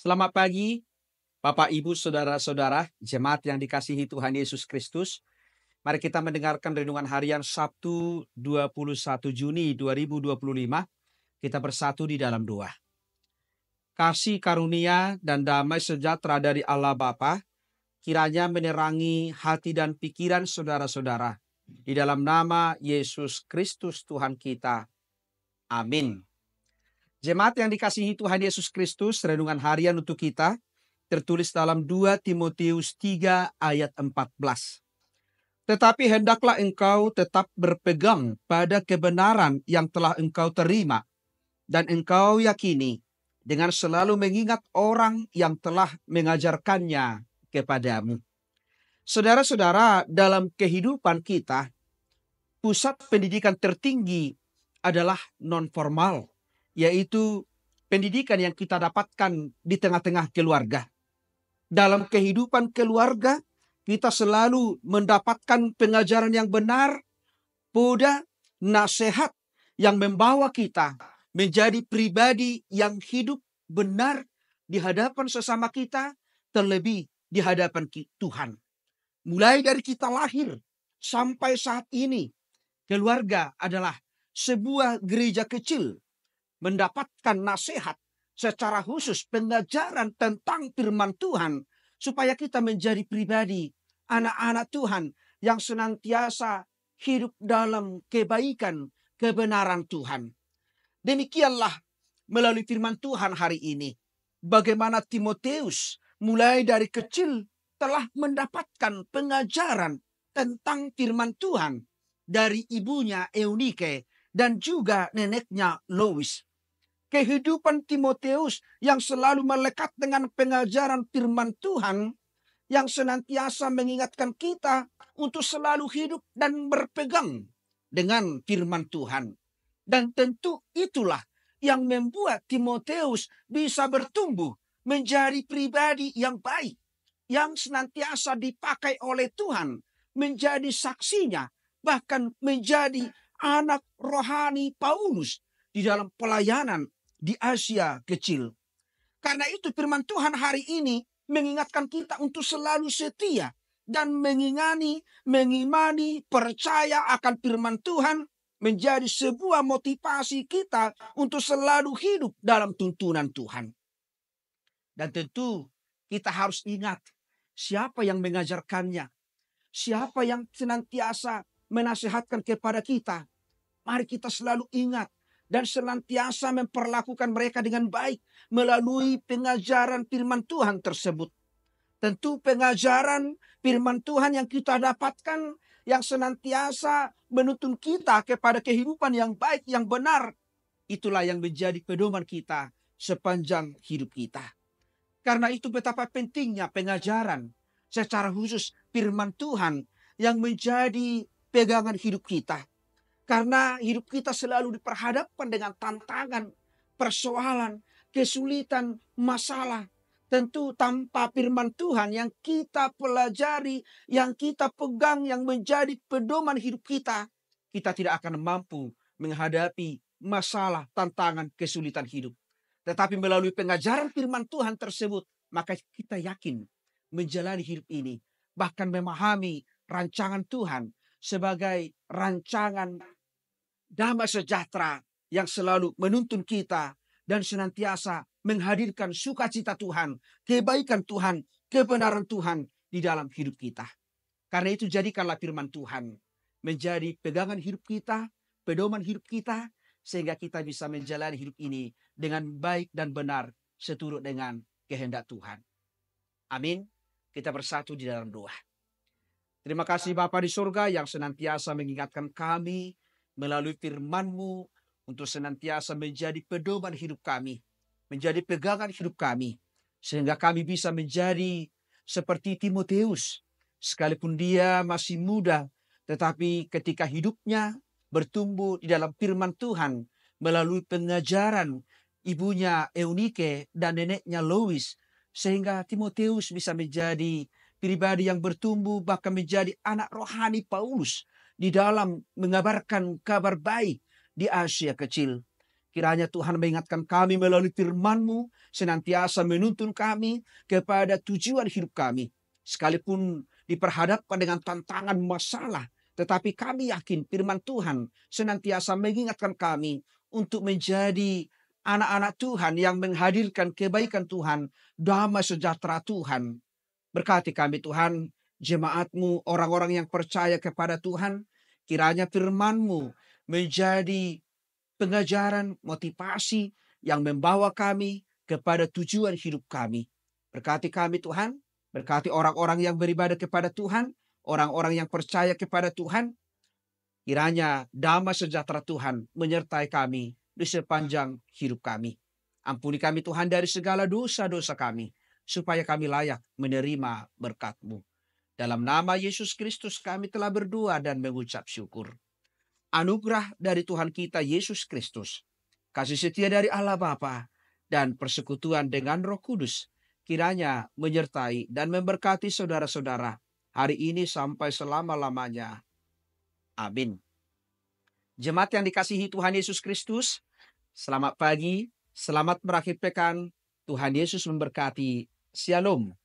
Selamat pagi, Bapak, Ibu, saudara-saudara, jemaat yang dikasihi Tuhan Yesus Kristus. Mari kita mendengarkan renungan harian Sabtu 21 Juni 2025. Kita bersatu di dalam doa. Kasih karunia dan damai sejahtera dari Allah Bapa kiranya menerangi hati dan pikiran saudara-saudara. Di dalam nama Yesus Kristus Tuhan kita. Amin. Jemaat yang dikasihi Tuhan Yesus Kristus, renungan harian untuk kita tertulis dalam 2 Timotius 3 ayat 14. Tetapi hendaklah engkau tetap berpegang pada kebenaran yang telah engkau terima dan engkau yakini, dengan selalu mengingat orang yang telah mengajarkannya kepadamu. Saudara-saudara, dalam kehidupan kita, pusat pendidikan tertinggi adalah non-formal, yaitu pendidikan yang kita dapatkan di tengah-tengah keluarga. Dalam kehidupan keluarga, kita selalu mendapatkan pengajaran yang benar, poda, nasihat yang membawa kita menjadi pribadi yang hidup benar di hadapan sesama kita, terlebih di hadapan Tuhan. Mulai dari kita lahir sampai saat ini, keluarga adalah sebuah gereja kecil mendapatkan nasihat secara khusus pengajaran tentang firman Tuhan supaya kita menjadi pribadi anak-anak Tuhan yang senantiasa hidup dalam kebaikan kebenaran Tuhan. Demikianlah melalui firman Tuhan hari ini, bagaimana Timotius mulai dari kecil telah mendapatkan pengajaran tentang firman Tuhan dari ibunya Eunike dan juga neneknya Lois. Kehidupan Timotius yang selalu melekat dengan pengajaran firman Tuhan yang senantiasa mengingatkan kita untuk selalu hidup dan berpegang dengan firman Tuhan. Dan tentu itulah yang membuat Timotius bisa bertumbuh menjadi pribadi yang baik, yang senantiasa dipakai oleh Tuhan menjadi saksinya, bahkan menjadi anak rohani Paulus di dalam pelayanan di Asia kecil. Karena itu firman Tuhan hari ini mengingatkan kita untuk selalu setia dan mengimani, percaya akan firman Tuhan menjadi sebuah motivasi kita untuk selalu hidup dalam tuntunan Tuhan. Dan tentu kita harus ingat siapa yang mengajarkannya, siapa yang senantiasa menasihatkan kepada kita. Mari kita selalu ingat dan senantiasa memperlakukan mereka dengan baik melalui pengajaran firman Tuhan tersebut. Tentu pengajaran firman Tuhan yang kita dapatkan yang senantiasa menuntun kita kepada kehidupan yang baik, yang benar. Itulah yang menjadi pedoman kita sepanjang hidup kita. Karena itu betapa pentingnya pengajaran secara khusus firman Tuhan yang menjadi pegangan hidup kita. Karena hidup kita selalu diperhadapkan dengan tantangan, persoalan, kesulitan, masalah. Tentu tanpa firman Tuhan yang kita pelajari, yang kita pegang, yang menjadi pedoman hidup kita, kita tidak akan mampu menghadapi masalah, tantangan, kesulitan hidup. Tetapi melalui pengajaran firman Tuhan tersebut, maka kita yakin menjalani hidup ini, bahkan memahami rancangan Tuhan sebagai rancangan damai sejahtera yang selalu menuntun kita dan senantiasa menghadirkan sukacita Tuhan, kebaikan Tuhan, kebenaran Tuhan di dalam hidup kita. Karena itu jadikanlah firman Tuhan menjadi pegangan hidup kita, pedoman hidup kita, sehingga kita bisa menjalani hidup ini dengan baik dan benar seturut dengan kehendak Tuhan. Amin. Kita bersatu di dalam doa. Terima kasih Bapa di surga yang senantiasa mengingatkan kami melalui firman-Mu untuk senantiasa menjadi pedoman hidup kami, menjadi pegangan hidup kami, sehingga kami bisa menjadi seperti Timotius. Sekalipun dia masih muda, tetapi ketika hidupnya bertumbuh di dalam firman Tuhan melalui pengajaran ibunya Eunike dan neneknya Lois, sehingga Timotius bisa menjadi pribadi yang bertumbuh bahkan menjadi anak rohani Paulus di dalam mengabarkan kabar baik di Asia kecil. Kiranya Tuhan mengingatkan kami melalui firman-Mu, senantiasa menuntun kami kepada tujuan hidup kami. Sekalipun diperhadapkan dengan tantangan masalah, tetapi kami yakin firman Tuhan senantiasa mengingatkan kami untuk menjadi anak-anak Tuhan yang menghadirkan kebaikan Tuhan, damai sejahtera Tuhan. Berkati kami Tuhan, jemaat-Mu, orang-orang yang percaya kepada Tuhan, kiranya firman-Mu menjadi pengajaran, motivasi yang membawa kami kepada tujuan hidup kami. Berkati kami Tuhan, berkati orang-orang yang beribadah kepada Tuhan, orang-orang yang percaya kepada Tuhan. Kiranya damai sejahtera Tuhan menyertai kami di sepanjang hidup kami. Ampuni kami Tuhan dari segala dosa-dosa kami, supaya kami layak menerima berkat-Mu. Dalam nama Yesus Kristus kami telah berdoa dan mengucap syukur. Anugerah dari Tuhan kita Yesus Kristus, kasih setia dari Allah Bapa, dan persekutuan dengan Roh Kudus kiranya menyertai dan memberkati saudara-saudara hari ini sampai selama-lamanya. Amin. Jemaat yang dikasihi Tuhan Yesus Kristus, selamat pagi, selamat berakhir pekan. Tuhan Yesus memberkati. Shalom.